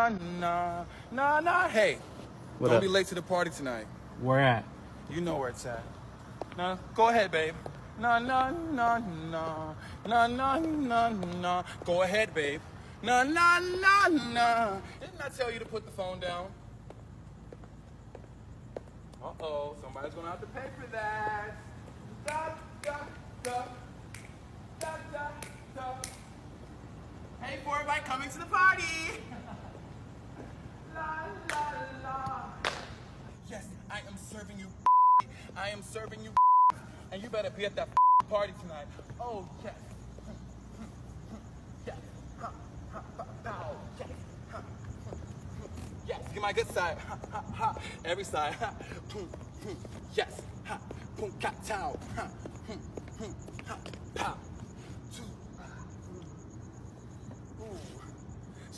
nah, nah, nah. Hey, What don't up? be late to the party tonight. Where at? You know where it's at. Nah, go ahead, babe. Nah, nah, nah, nah, nah, nah, nah, nah. Go ahead, babe. Nah, nah, nah, nah. Didn't I tell you to put the phone down? Uh-oh, somebody's gonna have to pay for that. Da, da, da. Da, da, da. Hey, for everybody coming to the party. La, la, la. Yes, I am serving you. I am serving you. And you better be at that party tonight. Oh, yes. Yes. Ha, ha, ha, pow. Yes. Ha, yes. Get my good side. Ha, ha, ha. Every side. Ha. Yes. Ha. Boom, cat, tow. Ha. Ha. Pow. Ooh.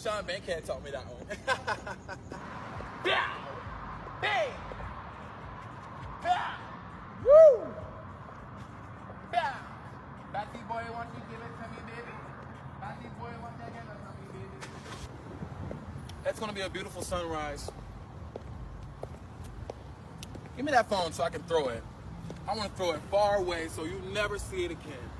Sean Bankhead taught me that one. Pow. Bang. Pow. Woo. Pow. Batty boy, want you give it to me, baby? Batty boy, want you give it to me, baby? That's gonna be a beautiful sunrise. Give me that phone so I can throw it. I want to throw it far away so you never see it again.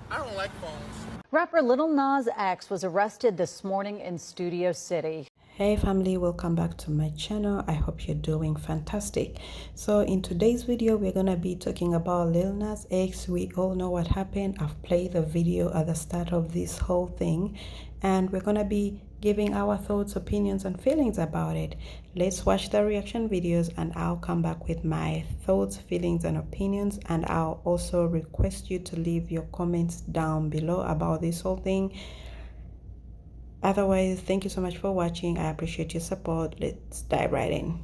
I don't like phones. Rapper Lil Nas X was arrested this morning in Studio City. Hey family, welcome back to my channel. I hope you're doing fantastic. So in today's video, we're gonna be talking about Lil Nas X. We all know what happened. I've played the video at the start of this whole thing, and we're gonna be giving our thoughts, opinions, and feelings about it. Let's watch the reaction videos and I'll come back with my thoughts, feelings, and opinions, and I'll also request you to leave your comments down below about this whole thing. Otherwise, thank you so much for watching. I appreciate your support. Let's dive right in.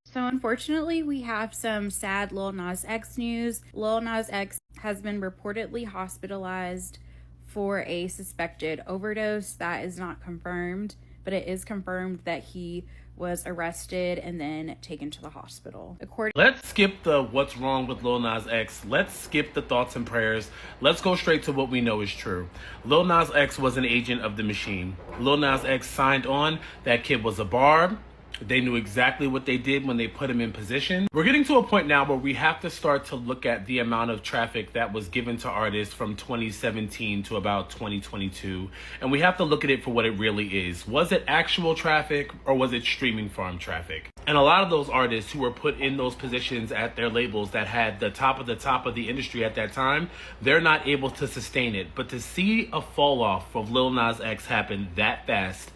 So unfortunately, we have some sad Lil Nas X news. Lil Nas X has been reportedly hospitalized for a suspected overdose. That is not confirmed, but it is confirmed that he was arrested and then taken to the hospital. Let's skip the what's wrong with Lil Nas X. Let's skip the thoughts and prayers. Let's go straight to what we know is true. Lil Nas X was an agent of the machine. Lil Nas X signed on. That kid was a barb. They knew exactly what they did when they put him in position. We're getting to a point now where we have to start to look at the amount of traffic that was given to artists from 2017 to about 2022. And we have to look at it for what it really is. Was it actual traffic or was it streaming farm traffic? And a lot of those artists who were put in those positions at their labels that had the top of the industry at that time, they're not able to sustain it. But to see a fall off of Lil Nas X happen that fast,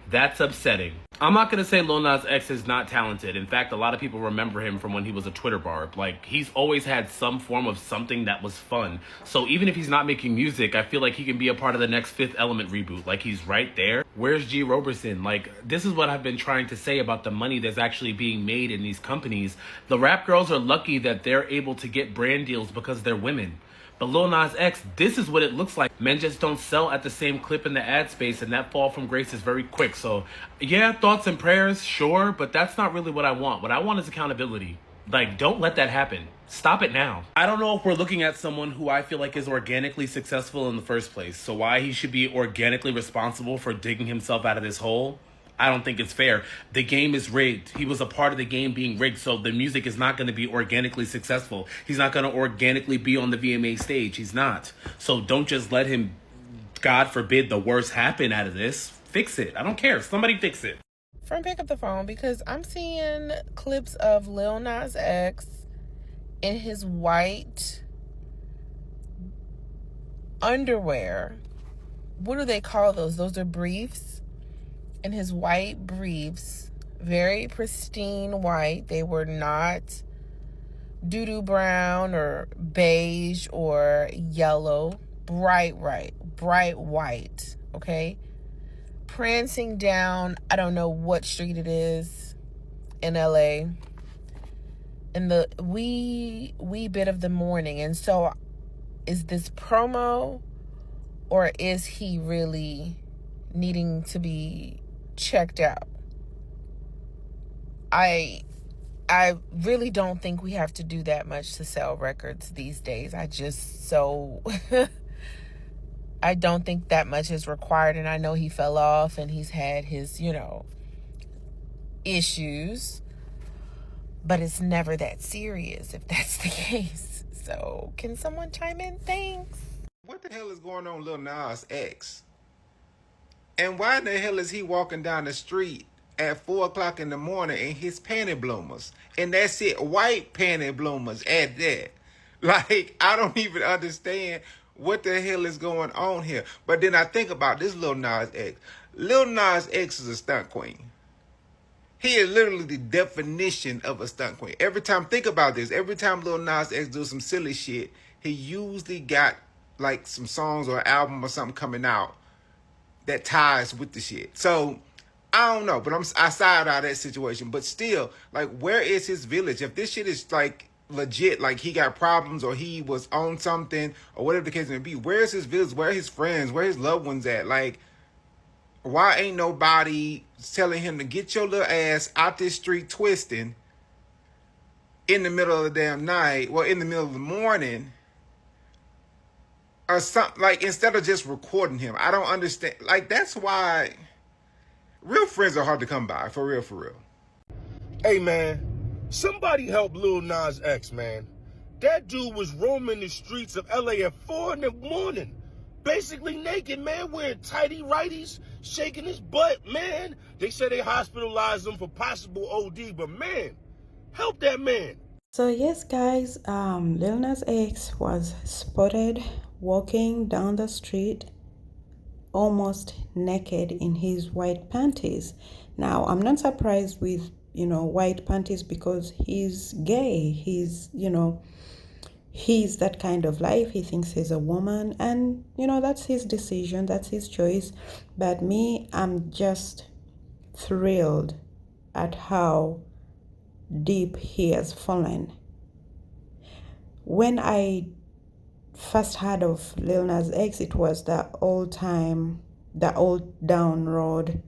that's upsetting. I'm not going to say Lil Nas X is not talented. In fact, a lot of people remember him from when he was a Twitter barb. Like, he's always had some form of something that was fun. So even if he's not making music, I feel like he can be a part of the next Fifth Element reboot. Like, he's right there. Where's G. Roberson? Like, this is what I've been trying to say about the money that's actually being made in these companies. The rap girls are lucky that they're able to get brand deals because they're women. But Lil Nas X, this is what it looks like. Men just don't sell at the same clip in the ad space, and that fall from grace is very quick. So, yeah, thoughts and prayers, sure, but that's not really what I want. What I want is accountability. Like, don't let that happen. Stop it now. I don't know if we're looking at someone who I feel like is organically successful in the first place. So why he should be organically responsible for digging himself out of this hole, I don't think it's fair. The game is rigged. He was a part of the game being rigged, so the music is not going to be organically successful. He's not going to organically be on the VMA stage. He's not. So don't just let him, God forbid, the worst happen out of this. Fix it. I don't care. Somebody fix it. From pick up the phone because I'm seeing clips of Lil Nas X in his white underwear. What do they call those? Those are briefs. In his white briefs, very pristine white. They were not doo-doo brown or beige or yellow. Bright white, okay? Prancing down, I don't know what street it is in LA, in the wee bit of the morning. And so is this promo, or is he really needing to be checked out? I really don't think we have to do that much to sell records these days. I don't think that much is required. And I know he fell off and he's had his, issues, but it's never that serious if that's the case. So can someone chime in? Thanks. What the hell is going on, Lil Nas X? And why the hell is he walking down the street at 4 o'clock in the morning in his panty bloomers? And that's it, white panty bloomers at that. Like, I don't even understand what the hell is going on here. But then I think about this Lil Nas X. Lil Nas X is a stunt queen. He is literally the definition of a stunt queen. Every time, think about this, every time Lil Nas X do some silly shit, he usually got like some songs or album or something coming out that ties with the shit. So I don't know, but I side out of that situation. But still, like, where is his village? If this shit is like legit, like he got problems or he was on something or whatever the case may be, where's his village? Where are his friends? Where his loved ones at? Like, why ain't nobody telling him to get your little ass out this street twisting in the middle of the damn night, well, in the middle of the morning, or something, like, instead of just recording him? I don't understand. Like, that's why real friends are hard to come by, for real, for real. Hey, man, somebody help Lil Nas X, man. That dude was roaming the streets of LA at 4 in the morning, basically naked, man, wearing tighty righties, shaking his butt, man. They say they hospitalized him for possible OD, but man, help that man. So yes, guys, Lil Nas X was spotted walking down the street almost naked in his white panties. Now, I'm not surprised with, white panties because he's gay. He's that kind of life. He thinks he's a woman, and that's his decision, that's his choice. But me, I'm just thrilled at how deep he has fallen. When I first heard of Lil Nas X, it was the old Down Road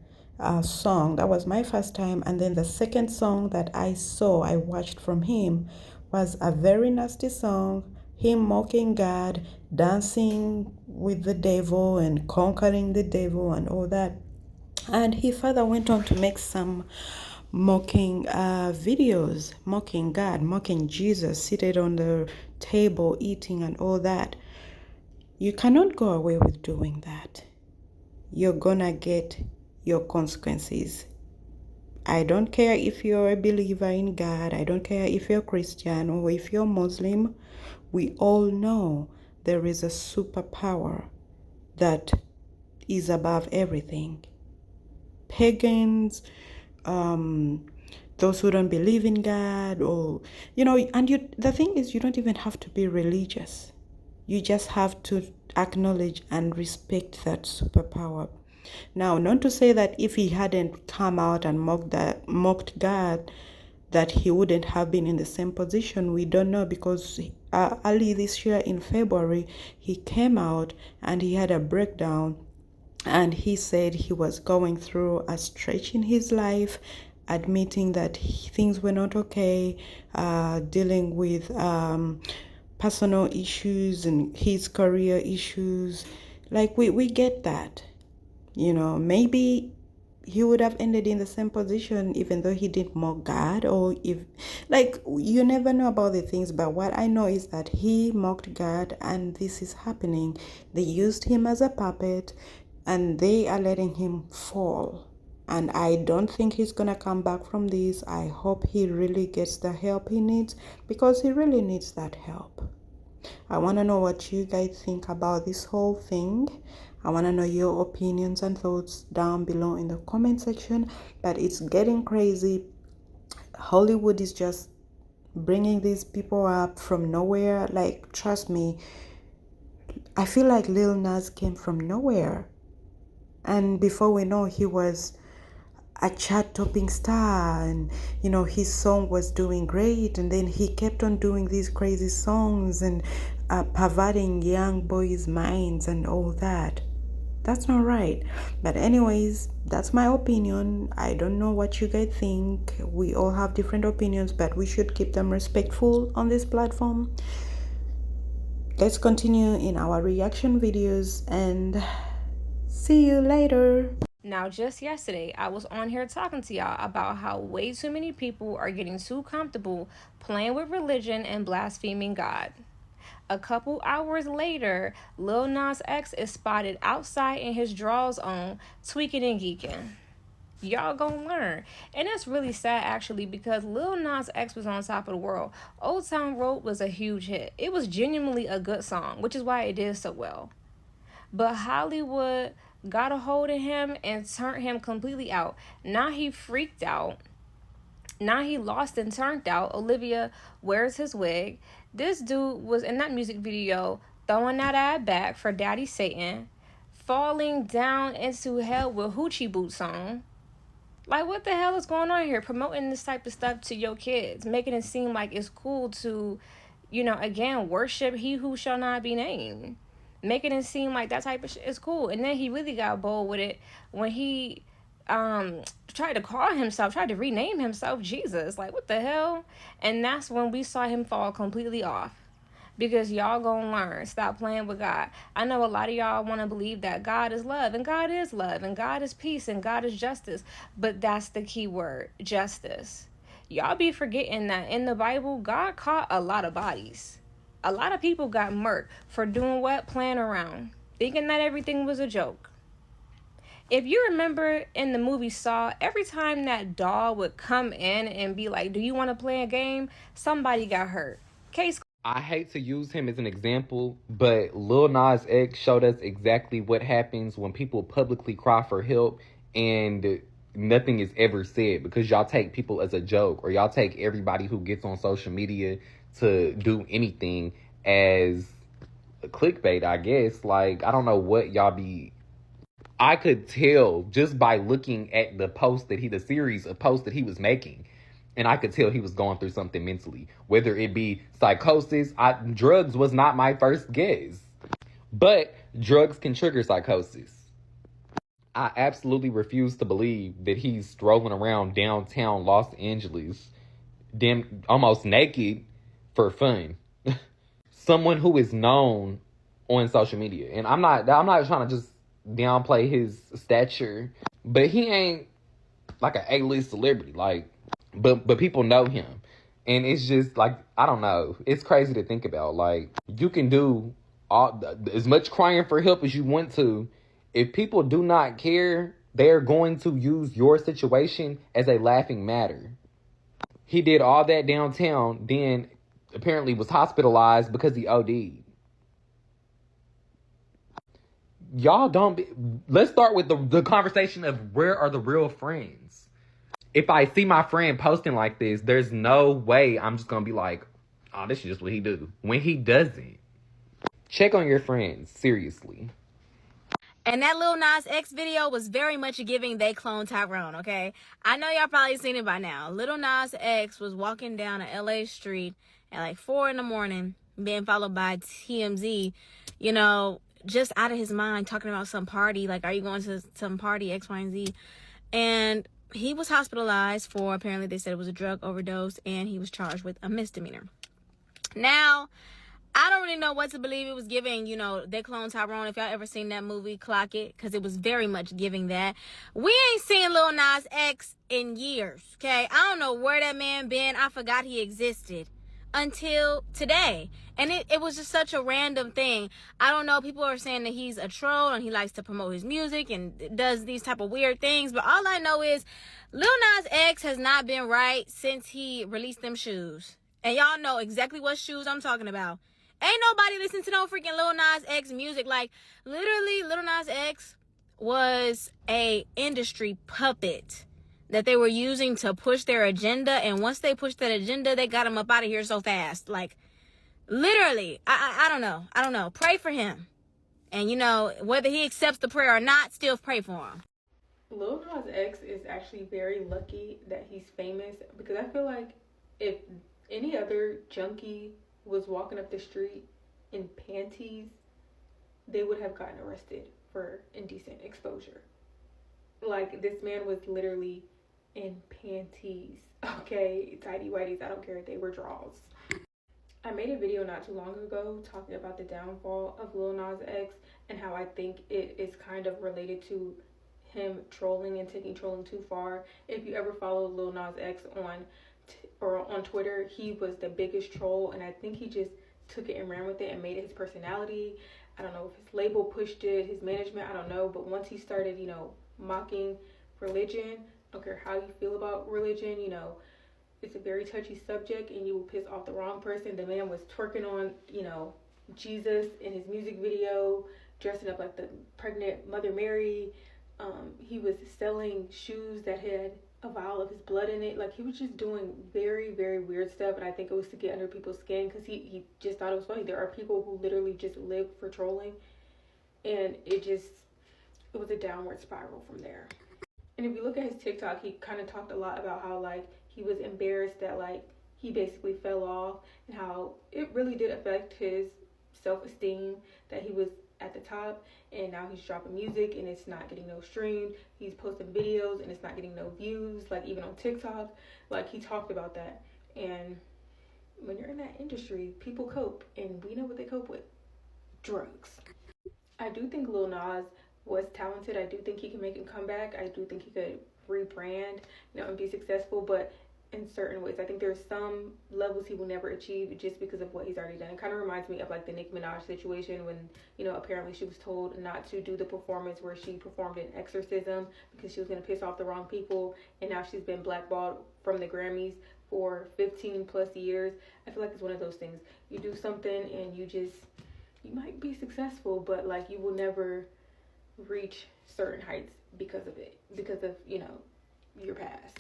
song. That was my first time. And then the second song that I watched from him was a very nasty song, him mocking God, dancing with the devil and conquering the devil and all that. And he further went on to make some mocking videos, mocking God, mocking Jesus, seated on the table, eating and all that. You cannot go away with doing that. You're gonna get your consequences. I don't care if you're a believer in God. I don't care if you're Christian or if you're Muslim. We all know there is a superpower that is above everything. Pagans, those who don't believe in God, or the thing is, you don't even have to be religious. You just have to acknowledge and respect that superpower. Now, not to say that if he hadn't come out and mocked God, that he wouldn't have been in the same position. We don't know, because early this year in February, he came out and he had a breakdown, and he said he was going through a stretch in his life, admitting that things were not okay, dealing with personal issues and his career issues. Like, we get that. Maybe he would have ended in the same position even though he didn't mock God, or if, like, you never know about the things. But what I know is that he mocked God, and this is happening. They used him as a puppet, and they are letting him fall. And I don't think he's gonna come back from this. I hope he really gets the help he needs, because he really needs that help. I want to know what you guys think about this whole thing. I want to know your opinions and thoughts down below in the comment section. But it's getting crazy. Hollywood is just bringing these people up from nowhere. Like, trust me, I feel like Lil Nas came from nowhere, and before we know, he was a chart-topping star, and his song was doing great, and then he kept on doing these crazy songs and perverting young boys' minds and all that. That's not right. But anyways, that's my opinion. I don't know what you guys think. We all have different opinions, but we should keep them respectful on this platform. Let's continue in our reaction videos, and see you later. Now, just yesterday, I was on here talking to y'all about how way too many people are getting too comfortable playing with religion and blaspheming God. A couple hours later, Lil Nas X is spotted outside in his drawers on, tweaking and geeking. Y'all gonna learn. And that's really sad actually, because Lil Nas X was on top of the world. Old Town Road was a huge hit. It was genuinely a good song, which is why it did so well. But Hollywood got a hold of him and turned him completely out. Now he freaked out. Now he lost and turned out. Olivia wears his wig. This dude was in that music video throwing that ad back for Daddy Satan, falling down into hell with Hoochie Boots on. Like, what the hell is going on here? Promoting this type of stuff to your kids, making it seem like it's cool to, again, worship he who shall not be named. Making it seem like that type of shit is cool. And then he really got bold with it when he tried to rename himself Jesus. Like, what the hell? And that's when we saw him fall completely off. Because y'all gonna learn. Stop playing with God. I know a lot of y'all want to believe that God is love, and God is love, and God is peace, and God is justice. But that's the key word, justice. Y'all be forgetting that in the Bible, God caught a lot of bodies. A lot of people got murked for doing what? Playing around. Thinking that everything was a joke. If you remember in the movie Saw, every time that doll would come in and be like, do you want to play a game? Somebody got hurt. Case. I hate to use him as an example, but Lil Nas X showed us exactly what happens when people publicly cry for help and nothing is ever said, because y'all take people as a joke, or y'all take everybody who gets on social media to do anything as a clickbait, I guess. Like, I don't know what y'all be... I could tell just by looking at the series of posts that he was making, and I could tell he was going through something mentally, whether it be psychosis. Drugs was not my first guess, but drugs can trigger psychosis. I absolutely refuse to believe that he's strolling around downtown Los Angeles, almost naked, for fun. Someone who is known on social media, and I'm not trying to just downplay his stature, but he ain't like an A-list celebrity, like, but people know him, and it's just like, I don't know, it's crazy to think about. Like, you can do as much crying for help as you want to. If people do not care, they're going to use your situation as a laughing matter. He did all that downtown, then apparently was hospitalized because he OD'd. Y'all let's start with the conversation of, where are the real friends? If I see my friend posting like this, there's no way I'm just gonna be like, oh, this is just what he do. When he doesn't. Check on your friends, seriously. And that Lil Nas X video was very much giving they clone Tyrone, okay? I know y'all probably seen it by now. Lil Nas X was walking down a LA street at like 4 in the morning, being followed by TMZ, just out of his mind, talking about some party. Like, are you going to some party, X, Y, and Z? And he was hospitalized for, apparently they said it was a drug overdose, and he was charged with a misdemeanor. Now, I don't really know what to believe. It was giving, they clone Tyrone. If y'all ever seen that movie, clock it, because it was very much giving that. We ain't seen Lil Nas X in years, okay? I don't know where that man been. I forgot he existed until today. And it was just such a random thing. I don't know. People are saying that he's a troll and he likes to promote his music and does these type of weird things. But all I know is Lil Nas X has not been right since he released them shoes. And y'all know exactly what shoes I'm talking about. Ain't nobody listening to no freaking Lil Nas X music. Like, literally, Lil Nas X was a industry puppet that they were using to push their agenda. And once they pushed that agenda, they got him up out of here so fast. Like, literally, I don't know. I don't know. Pray for him. And, whether he accepts the prayer or not, still pray for him. Lil Nas X is actually very lucky that he's famous, because I feel like if any other junkie was walking up the street in panties, they would have gotten arrested for indecent exposure. Like, this man was literally in panties, okay? Tidy whities, I don't care if they were draws. I made a video not too long ago talking about the downfall of Lil Nas X and how I think it is kind of related to him trolling and taking trolling too far. If you ever follow Lil Nas X on Twitter, he was the biggest troll, and I think he just took it and ran with it and made it his personality. I don't know if his label pushed it, his management, I don't know, but once he started, mocking religion, I don't care how you feel about religion, it's a very touchy subject and you will piss off the wrong person. The man was twerking on, Jesus in his music video, dressing up like the pregnant Mother Mary. He was selling shoes that had a vial of his blood in it. Like, he was just doing very, very weird stuff, and I think it was to get under people's skin because he just thought it was funny. There are people who literally just live for trolling, and it was a downward spiral from there. And if you look at his TikTok, he kind of talked a lot about how, like, he was embarrassed that, like, he basically fell off, and how it really did affect his self-esteem that he was at the top, and now he's dropping music and it's not getting no streams. He's posting videos and it's not getting no views, like even on TikTok. Like, he talked about that. And when you're in that industry, people cope, and we know what they cope with: drugs. I do think Lil Nas was talented. I do think he can make a comeback. I do think he could rebrand, and be successful, but in certain ways. I think there's some levels he will never achieve just because of what he's already done. It kind of reminds me of like the Nicki Minaj situation when, apparently she was told not to do the performance where she performed an exorcism because she was going to piss off the wrong people, and now she's been blackballed from the Grammys for 15 plus years. I feel like it's one of those things. You do something and you might be successful, but like you will never reach certain heights because of it, because of, your past.